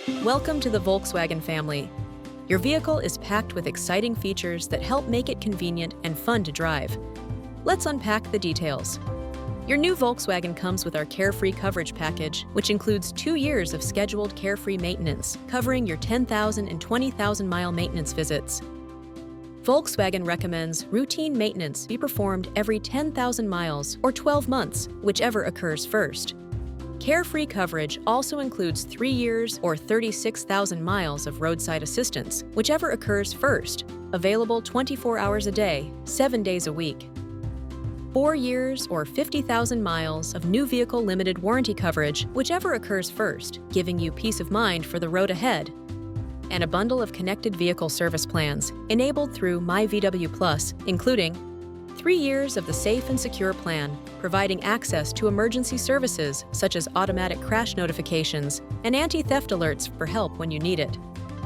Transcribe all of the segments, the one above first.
Welcome to the Volkswagen family. Your vehicle is packed with exciting features that help make it convenient and fun to drive. Let's unpack the details. Your new Volkswagen comes with our Carefree Coverage package, which includes 2 years of scheduled Carefree maintenance, covering your 10,000 and 20,000-mile maintenance visits. Volkswagen recommends routine maintenance be performed every 10,000 miles or 12 months, whichever occurs first. Carefree Coverage also includes 3 years or 36,000 miles of roadside assistance, whichever occurs first, available 24 hours a day, 7 days a week. 4 years or 50,000 miles of new vehicle limited warranty coverage, whichever occurs first, giving you peace of mind for the road ahead. And a bundle of connected vehicle service plans, enabled through myVW Plus, including 3 years of the Safe and Secure plan, providing access to emergency services such as automatic crash notifications and anti-theft alerts for help when you need it.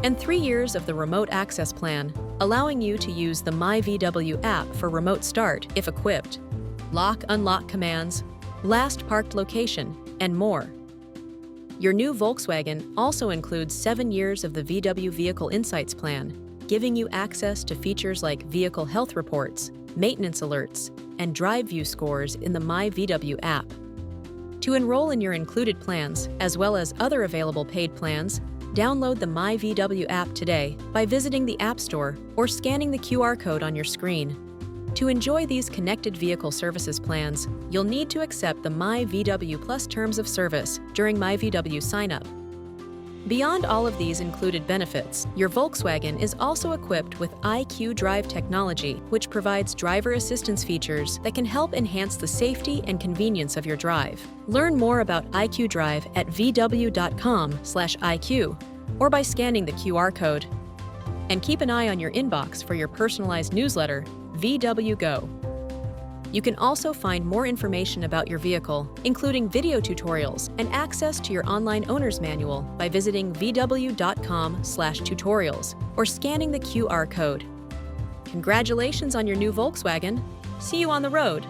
And 3 years of the Remote Access plan, allowing you to use the myVW app for remote start if equipped, lock-unlock commands, last parked location, and more. Your new Volkswagen also includes 7 years of the VW Vehicle Insights plan, giving you access to features like vehicle health reports, maintenance alerts, and drive view scores in the myVW app. To enroll in your included plans, as well as other available paid plans, download the myVW app today by visiting the App Store or scanning the QR code on your screen. To enjoy these connected vehicle services plans, you'll need to accept the myVW Plus terms of service during myVW sign-up. Beyond all of these included benefits, your Volkswagen is also equipped with IQ.DRIVE technology, which provides driver assistance features that can help enhance the safety and convenience of your drive. Learn more about IQ.DRIVE at vw.com/IQ or by scanning the QR code. And keep an eye on your inbox for your personalized newsletter, VW Go. You can also find more information about your vehicle, including video tutorials and access to your online owner's manual by visiting vw.com/tutorials or scanning the QR code. Congratulations on your new Volkswagen. See you on the road.